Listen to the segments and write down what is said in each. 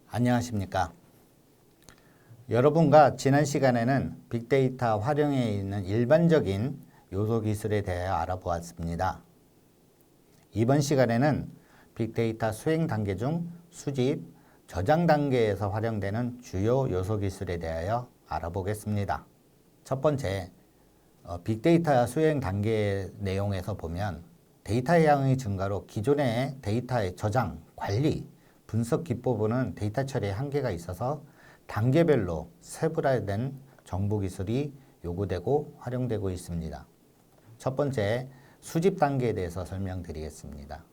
안녕하십니까. 여러분과 지난 시간에는 빅데이터 활용에 있는 일반적인 요소 기술에 대하여 알아보았습니다. 이번 시간에는 빅데이터 수행 단계 중 수집, 저장 단계에서 활용되는 주요 요소 기술에 대하여 알아보겠습니다. 첫 번째, 빅데이터 수행 단계 내용에서 보면 데이터 양의 증가로 기존의 데이터의 저장, 관리, 분석 기법은 데이터 처리에 한계가 있어서 단계별로 세분화된 정보 기술이 요구되고 활용되고 있습니다. 첫 번째, 수집 단계에 대해서 설명드리겠습니다.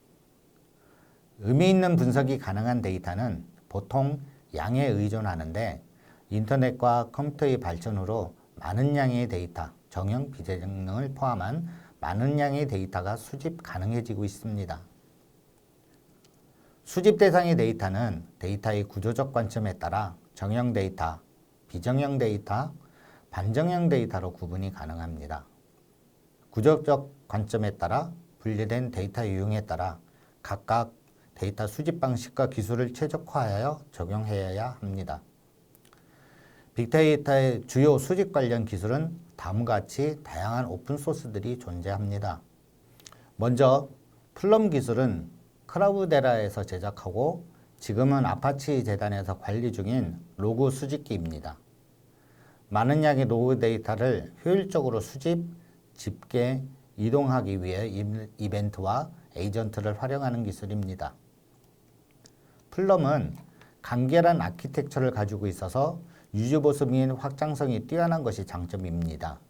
의미 있는 분석이 가능한 데이터는 보통 양에 의존하는데 인터넷과 컴퓨터의 발전으로 많은 양의 데이터, 정형, 비정형을 포함한 많은 양의 데이터가 수집 가능해지고 있습니다. 수집 대상의 데이터는 데이터의 구조적 관점에 따라 정형 데이터, 비정형 데이터, 반정형 데이터로 구분이 가능합니다. 구조적 관점에 따라 분리된 데이터 유형에 따라 각각 데이터 수집 방식과 기술을 최적화하여 적용해야 합니다. 빅데이터의 주요 수집 관련 기술은 다음과 같이 다양한 오픈소스들이 존재합니다. 먼저 플럼 기술은 클라우데라에서 제작하고 지금은 아파치 재단에서 관리 중인 로그 수집기입니다. 많은 양의 로그 데이터를 효율적으로 수집, 집계, 이동하기 위해 이벤트와 에이전트를 활용하는 기술입니다. 플럼은 간결한 아키텍처를 가지고 있어서 유지보수 및 확장성이 뛰어난 것이 장점입니다.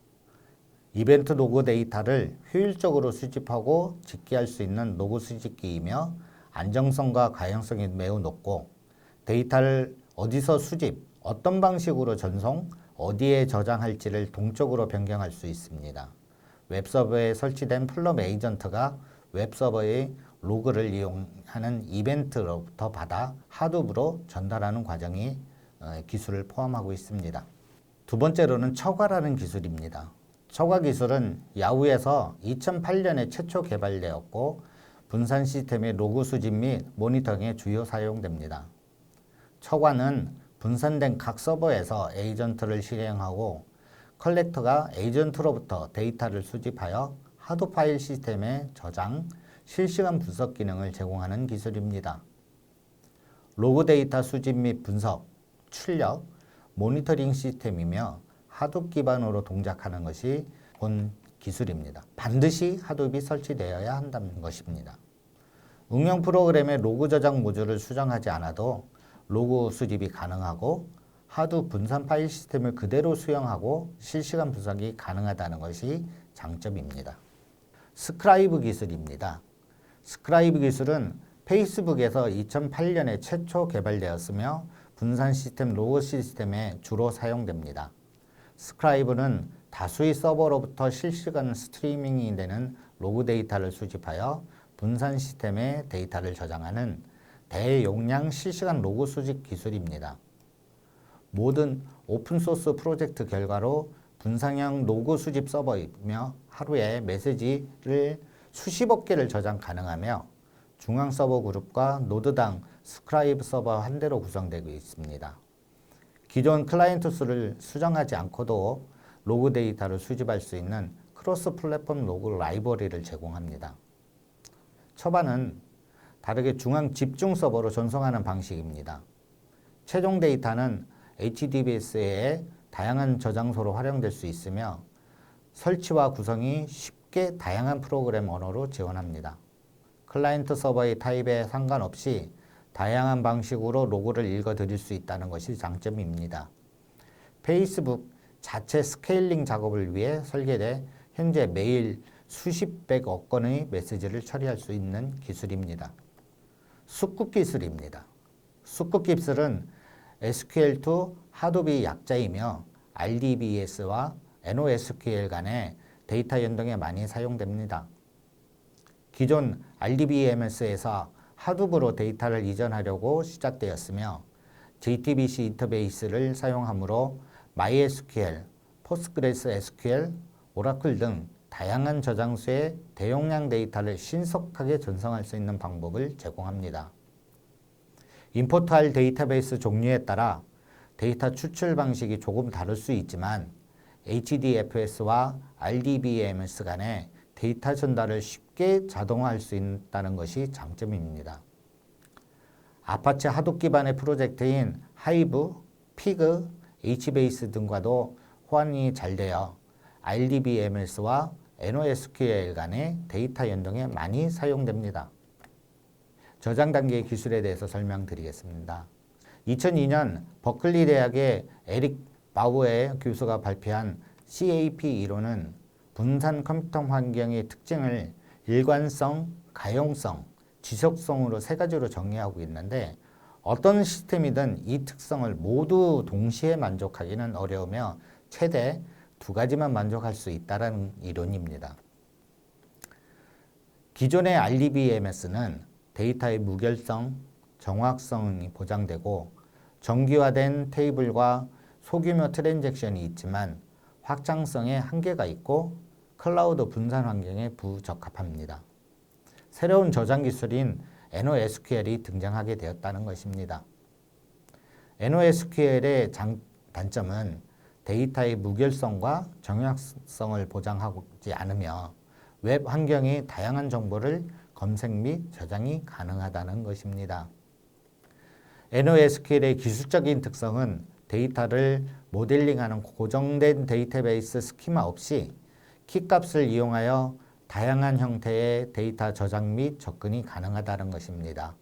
이벤트 로그 데이터를 효율적으로 수집하고 집계할 수 있는 로그 수집기이며 안정성과 가용성이 매우 높고 데이터를 어디서 수집, 어떤 방식으로 전송, 어디에 저장할지를 동적으로 변경할 수 있습니다. 웹서버에 설치된 플럼 에이전트가 웹서버의 로그를 이용하는 이벤트로부터 받아 하드업으로 전달하는 과정이 기술을 포함하고 있습니다. 두 번째로는 처과라는 기술입니다. 처과 기술은 야후에서 2008년에 최초 개발되었고 분산 시스템의 로그 수집 및 모니터링에 주요 사용됩니다. 처과는 분산된 각 서버에서 에이전트를 실행하고 컬렉터가 에이전트로부터 데이터를 수집하여 하드 파일 시스템에 저장, 실시간 분석 기능을 제공하는 기술입니다. 로그 데이터 수집 및 분석, 출력, 모니터링 시스템이며 하둡 기반으로 동작하는 것이 본 기술입니다. 반드시 하둡이 설치되어야 한다는 것입니다. 응용 프로그램의 로그 저장 모듈을 수정하지 않아도 로그 수집이 가능하고 하둡 분산 파일 시스템을 그대로 수용하고 실시간 분석이 가능하다는 것이 장점입니다. 스크라이브 기술입니다. 스크라이브 기술은 페이스북에서 2008년에 최초 개발되었으며 분산 시스템 로그 시스템에 주로 사용됩니다. 스크라이브는 다수의 서버로부터 실시간 스트리밍이 되는 로그 데이터를 수집하여 분산 시스템에 데이터를 저장하는 대용량 실시간 로그 수집 기술입니다. 모든 오픈소스 프로젝트 결과로 분산형 로그 수집 서버이며 하루에 메시지를 수십억 개를 저장 가능하며 중앙 서버 그룹과 노드당 스크라이브 서버 한 대로 구성되고 있습니다. 기존 클라이언트 수를 수정하지 않고도 로그 데이터를 수집할 수 있는 크로스 플랫폼 로그 라이브러리를 제공합니다. 처반은 다르게 중앙 집중 서버로 전송하는 방식입니다. 최종 데이터는 HDBase의 다양한 저장소로 활용될 수 있으며 설치와 구성이 쉽게 다양한 프로그램 언어로 지원합니다. 클라이언트 서버의 타입에 상관없이 다양한 방식으로 로그를 읽어드릴 수 있다는 것이 장점입니다. 페이스북 자체 스케일링 작업을 위해 설계돼 현재 매일 수십백억 건의 메시지를 처리할 수 있는 기술입니다. 숫국 기술입니다. 숫국 기술은 SQL2 하둡의 약자이며 RDBS와 NoSQL 간의 데이터 연동에 많이 사용됩니다. 기존 RDBMS에서 하둡으로 데이터를 이전하려고 시작되었으며 JTBC 인터페이스를 사용하므로 MySQL, PostgreSQL, 오라클 등 다양한 저장소의 대용량 데이터를 신속하게 전송할 수 있는 방법을 제공합니다. 임포트할 데이터베이스 종류에 따라 데이터 추출 방식이 조금 다를 수 있지만 HDFS와 RDBMS 간의 데이터 전달을 쉽게 자동화할 수 있다는 것이 장점입니다. 아파치 하둡 기반의 프로젝트인 하이브, 피그, HBase 등과도 호환이 잘 되어 RDBMS와 NoSQL 간의 데이터 연동에 많이 사용됩니다. 저장 단계 기술에 대해서 설명드리겠습니다. 2002년 버클리 대학의 에릭 바우에 교수가 발표한 CAP 이론은 분산 컴퓨터 환경의 특징을 일관성, 가용성, 지속성으로 세 가지로 정의하고 있는데 어떤 시스템이든 이 특성을 모두 동시에 만족하기는 어려우며 최대 두 가지만 만족할 수 있다는 이론입니다. 기존의 RDBMS는 데이터의 무결성, 정확성이 보장되고 정기화된 테이블과 소규모 트랜잭션이 있지만 확장성에 한계가 있고 클라우드 분산 환경에 부적합합니다. 새로운 저장 기술인 NoSQL이 등장하게 되었다는 것입니다. NoSQL의 단점은 데이터의 무결성과 정확성을 보장하지 않으며 웹 환경의 다양한 정보를 검색 및 저장이 가능하다는 것입니다. NoSQL의 기술적인 특성은 데이터를 모델링하는 고정된 데이터베이스 스키마 없이 키값을 이용하여 다양한 형태의 데이터 저장 및 접근이 가능하다는 것입니다.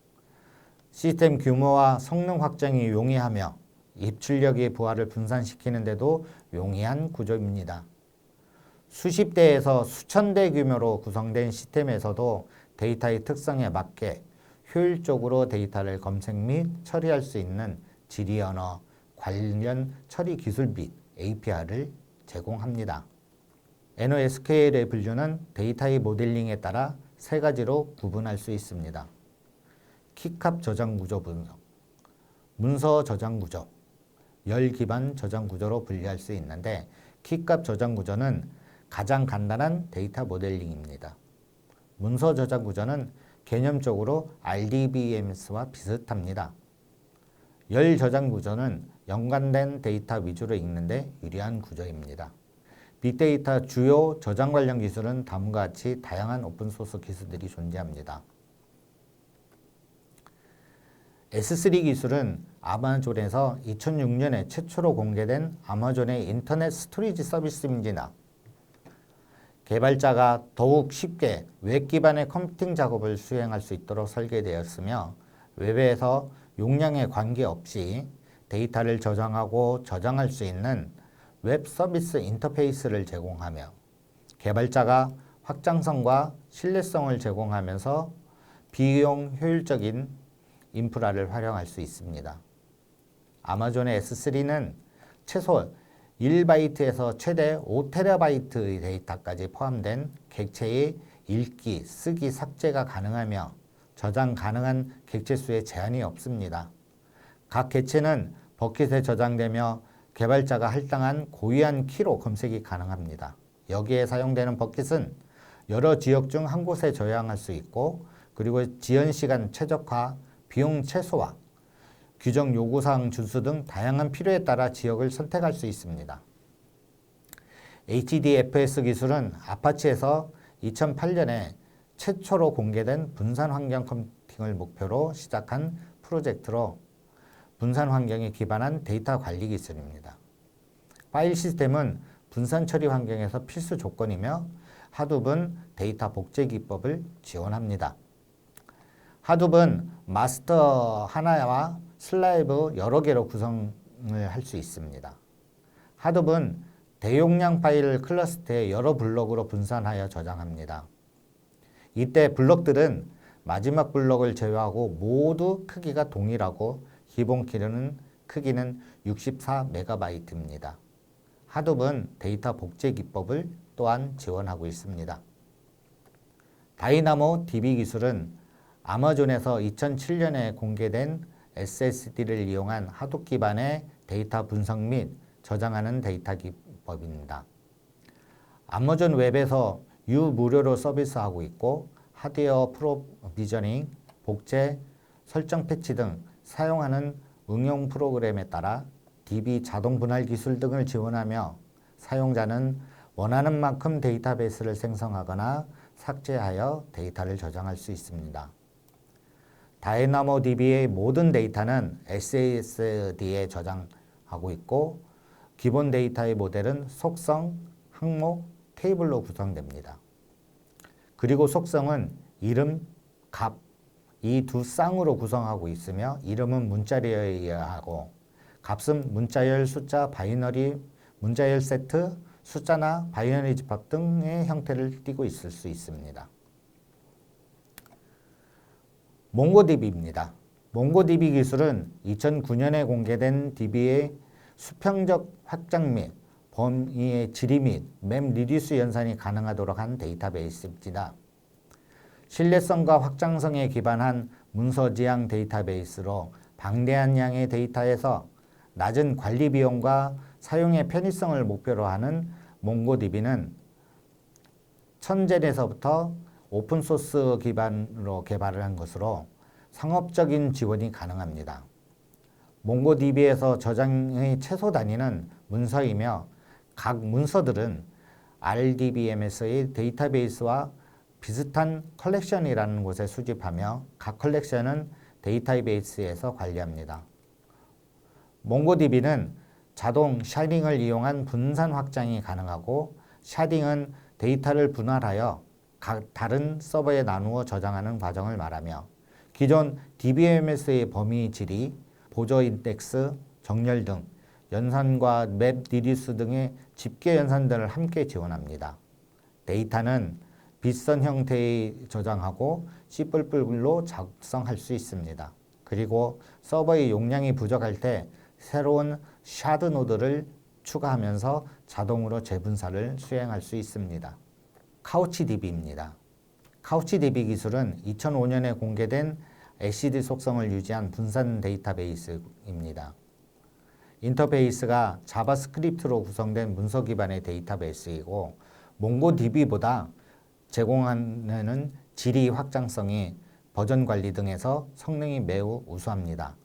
시스템 규모와 성능 확장이 용이하며 입출력의 부하를 분산시키는 데도 용이한 구조입니다. 수십 대에서 수천 대 규모로 구성된 시스템에서도 데이터의 특성에 맞게 효율적으로 데이터를 검색 및 처리할 수 있는 지리 언어, 관련 처리 기술 및 API를 제공합니다. NoSQL의 분류는 데이터의 모델링에 따라 세 가지로 구분할 수 있습니다. 키값 저장 구조 분석, 문서 저장 구조, 열 기반 저장 구조로 분류할 수 있는데 키값 저장 구조는 가장 간단한 데이터 모델링입니다. 문서 저장 구조는 개념적으로 RDBMS와 비슷합니다. 열 저장 구조는 연관된 데이터 위주로 읽는데 유리한 구조입니다. 빅데이터 주요 저장 관련 기술은 다음과 같이 다양한 오픈소스 기술들이 존재합니다. S3 기술은 아마존에서 2006년에 최초로 공개된 아마존의 인터넷 스토리지 서비스입니다. 개발자가 더욱 쉽게 웹 기반의 컴퓨팅 작업을 수행할 수 있도록 설계되었으며 웹에서 용량에 관계없이 데이터를 저장하고 저장할 수 있는 웹 서비스 인터페이스를 제공하며 개발자가 확장성과 신뢰성을 제공하면서 비용 효율적인 인프라를 활용할 수 있습니다. 아마존의 S3는 최소 1바이트에서 최대 5TB의 데이터까지 포함된 객체의 읽기, 쓰기, 삭제가 가능하며 저장 가능한 객체 수에 제한이 없습니다. 각 객체는 버킷에 저장되며 개발자가 할당한 고유한 키로 검색이 가능합니다. 여기에 사용되는 버킷은 여러 지역 중 한 곳에 저장할 수 있고 그리고 지연 시간 최적화, 비용 최소화, 규정 요구사항 준수 등 다양한 필요에 따라 지역을 선택할 수 있습니다. HDFS 기술은 아파치에서 2008년에 최초로 공개된 분산 환경 컴퓨팅을 목표로 시작한 프로젝트로 분산 환경에 기반한 데이터 관리 기술입니다. 파일 시스템은 분산 처리 환경에서 필수 조건이며 하둡은 데이터 복제 기법을 지원합니다. 하둡은 마스터 하나와 슬라이브 여러 개로 구성을 할 수 있습니다. 하둡은 대용량 파일을 클러스터에 여러 블록으로 분산하여 저장합니다. 이때 블록들은 마지막 블록을 제외하고 모두 크기가 동일하고 기본 크기는 64MB입니다. 하둡은 데이터 복제 기법을 또한 지원하고 있습니다. 다이나모 DB 기술은 아마존에서 2007년에 공개된 SSD를 이용한 하독 기반의 데이터 분석 및 저장하는 데이터 기법입니다. 아마존 웹에서 유무료로 서비스하고 있고 하드웨어 프로비저닝, 복제, 설정 패치 등 사용하는 응용 프로그램에 따라 DB 자동 분할 기술 등을 지원하며 사용자는 원하는 만큼 데이터베이스를 생성하거나 삭제하여 데이터를 저장할 수 있습니다. 다이나모DB의 모든 데이터는 SSD에 저장하고 있고 기본 데이터의 모델은 속성, 항목, 테이블로 구성됩니다. 그리고 속성은 이름, 값, 이 두 쌍으로 구성하고 있으며 이름은 문자열이어야 하고 값은 문자열, 숫자, 바이너리, 문자열 세트, 숫자나 바이너리 집합 등의 형태를 띠고 있을 수 있습니다. 몽고DB입니다. 몽고DB 기술은 2009년에 공개된 DB의 수평적 확장 및 범위의 질의 및 맵 리듀스 연산이 가능하도록 한 데이터베이스입니다. 신뢰성과 확장성에 기반한 문서 지향 데이터베이스로 방대한 양의 데이터에서 낮은 관리 비용과 사용의 편의성을 목표로 하는 몽고DB는 천젤에서부터 오픈소스 기반으로 개발을 한 것으로 상업적인 지원이 가능합니다. 몽고DB에서 저장의 최소 단위는 문서이며 각 문서들은 RDBMS의 데이터베이스와 비슷한 컬렉션이라는 곳에 수집하며 각 컬렉션은 데이터베이스에서 관리합니다. 몽고DB는 자동 샤딩을 이용한 분산 확장이 가능하고 샤딩은 데이터를 분할하여 각 다른 서버에 나누어 저장하는 과정을 말하며 기존 DBMS의 범위 질의, 보조 인덱스, 정렬 등 연산과 맵 리듀스 등의 집계 연산들을 함께 지원합니다. 데이터는 빗선 형태의 저장하고 C++로 작성할 수 있습니다. 그리고 서버의 용량이 부족할 때 새로운 샤드 노드를 추가하면서 자동으로 재분사를 수행할 수 있습니다. 카우치DB입니다. 카우치DB 기술은 2005년에 공개된 SCD 속성을 유지한 분산 데이터베이스입니다. 인터페이스가 자바스크립트로 구성된 문서 기반의 데이터베이스이고 몽고DB보다 제공하는 질의 확장성이 버전 관리 등에서 성능이 매우 우수합니다.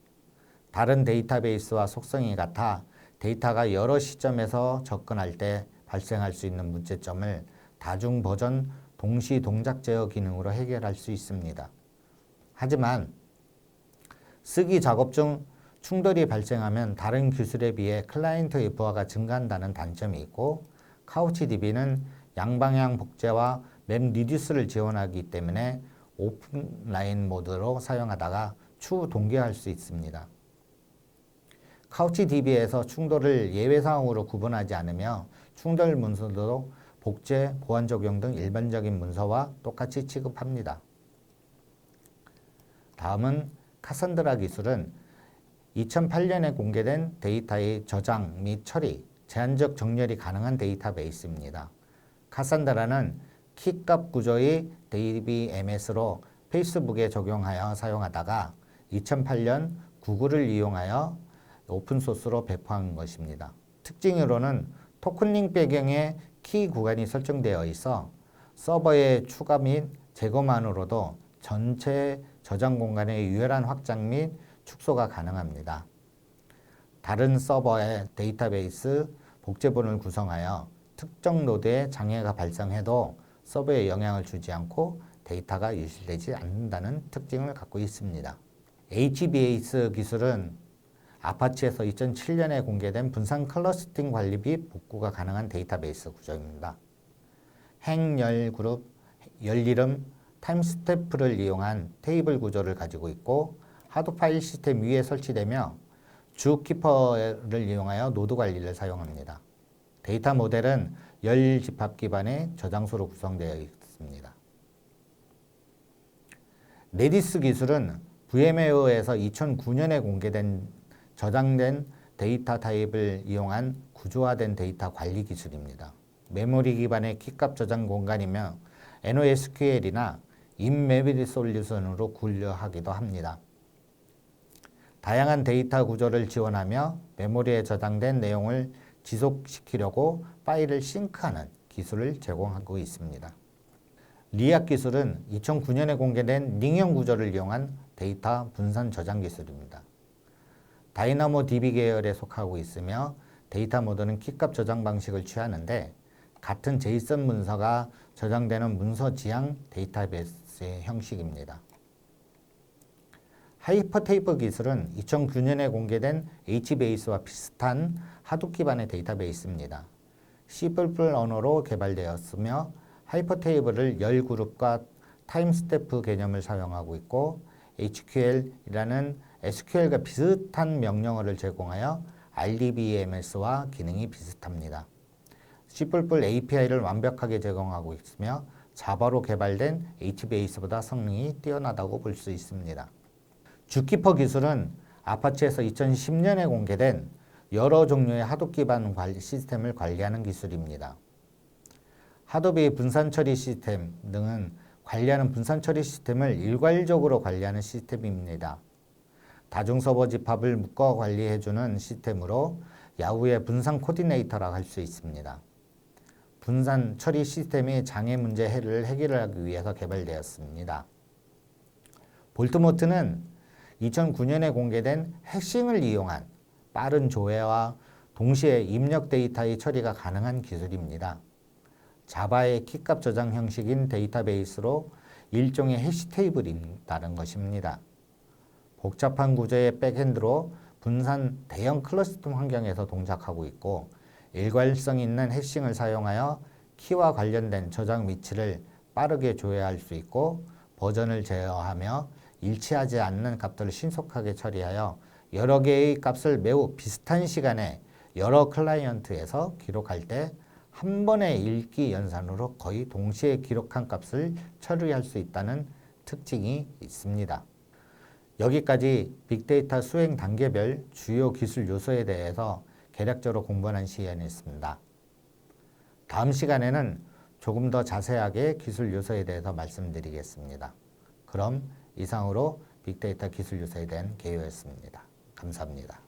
다른 데이터베이스와 속성이 같아 데이터가 여러 시점에서 접근할 때 발생할 수 있는 문제점을 다중 버전 동시 동작 제어 기능으로 해결할 수 있습니다. 하지만 쓰기 작업 중 충돌이 발생하면 다른 기술에 비해 클라이언트의 부하가 증가한다는 단점이 있고 카우치DB는 양방향 복제와 맵 리듀스를 지원하기 때문에 오프라인 모드로 사용하다가 추후 동기화할 수 있습니다. 카우치DB에서 충돌을 예외사항으로 구분하지 않으며 충돌 문서도 복제, 보안 적용 등 일반적인 문서와 똑같이 취급합니다. 다음은 카산드라 기술은 2008년에 공개된 데이터의 저장 및 처리, 제한적 정렬이 가능한 데이터베이스입니다. 카산드라는 키값 구조의 DBMS로 페이스북에 적용하여 사용하다가 2008년 구글을 이용하여 오픈소스로 배포한 것입니다. 특징으로는 토큰링 배경에 키 구간이 설정되어 있어 서버의 추가 및 제거만으로도 전체 저장 공간의 유혈한 확장 및 축소가 가능합니다. 다른 서버의 데이터베이스 복제본을 구성하여 특정 노드에 장애가 발생해도 서버에 영향을 주지 않고 데이터가 유실되지 않는다는 특징을 갖고 있습니다. HBase 기술은 아파치에서 2007년에 공개된 분산 클러스팅 관리 및 복구가 가능한 데이터베이스 구조입니다. 행, 열, 그룹, 열 이름, 타임스탬프를 이용한 테이블 구조를 가지고 있고 하드 파일 시스템 위에 설치되며 주 키퍼를 이용하여 노드 관리를 사용합니다. 데이터 모델은 열 집합 기반의 저장소로 구성되어 있습니다. 레디스 기술은 VMware에서 2009년에 공개된 저장된 데이터 타입을 이용한 구조화된 데이터 관리 기술입니다. 메모리 기반의 키값 저장 공간이며 NoSQL이나 인메모리 솔루션으로 분류하기도 합니다. 다양한 데이터 구조를 지원하며 메모리에 저장된 내용을 지속시키려고 파일을 싱크하는 기술을 제공하고 있습니다. 리악 기술은 2009년에 공개된 링형 구조를 이용한 데이터 분산 저장 기술입니다. 다이나모 DB 계열에 속하고 있으며 데이터 모드는 키값 저장 방식을 취하는데 같은 제이슨 문서가 저장되는 문서 지향 데이터베이스의 형식입니다. 하이퍼테이프 기술은 2009년에 공개된 HBase와 비슷한 하둡 기반의 데이터베이스입니다. C++ 언어로 개발되었으며 하이퍼테이블을 열 그룹과 타임스탬프 개념을 사용하고 있고 HQL이라는 SQL과 비슷한 명령어를 제공하여 RDBMS와 기능이 비슷합니다. C++ API를 완벽하게 제공하고 있으며 자바로 개발된 HBase보다 성능이 뛰어나다고 볼 수 있습니다. 주키퍼 기술은 아파치에서 2010년에 공개된 여러 종류의 하둡 기반 시스템을 관리하는 기술입니다. 하둡의 분산 처리 시스템 등은 관리하는 분산 처리 시스템을 일괄적으로 관리하는 시스템입니다. 다중 서버 집합을 묶어 관리해주는 시스템으로 야후의 분산 코디네이터라 할 수 있습니다. 분산 처리 시스템이 장애 문제 해를 해결하기 위해서 개발되었습니다. 볼트모트는 2009년에 공개된 해싱을 이용한 빠른 조회와 동시에 입력 데이터의 처리가 가능한 기술입니다. 자바의 키값 저장 형식인 데이터베이스로 일종의 해시 테이블이라는 것입니다. 복잡한 구조의 백엔드로 분산 대형 클러스터 환경에서 동작하고 있고 일괄성 있는 해싱을 사용하여 키와 관련된 저장 위치를 빠르게 조회할 수 있고 버전을 제어하며 일치하지 않는 값들을 신속하게 처리하여 여러 개의 값을 매우 비슷한 시간에 여러 클라이언트에서 기록할 때 한 번의 읽기 연산으로 거의 동시에 기록한 값을 처리할 수 있다는 특징이 있습니다. 여기까지 빅데이터 수행 단계별 주요 기술 요소에 대해서 개략적으로 공부하는 시간이었습니다. 다음 시간에는 조금 더 자세하게 기술 요소에 대해서 말씀드리겠습니다. 그럼 이상으로 빅데이터 기술 요소에 대한 개요였습니다. 감사합니다.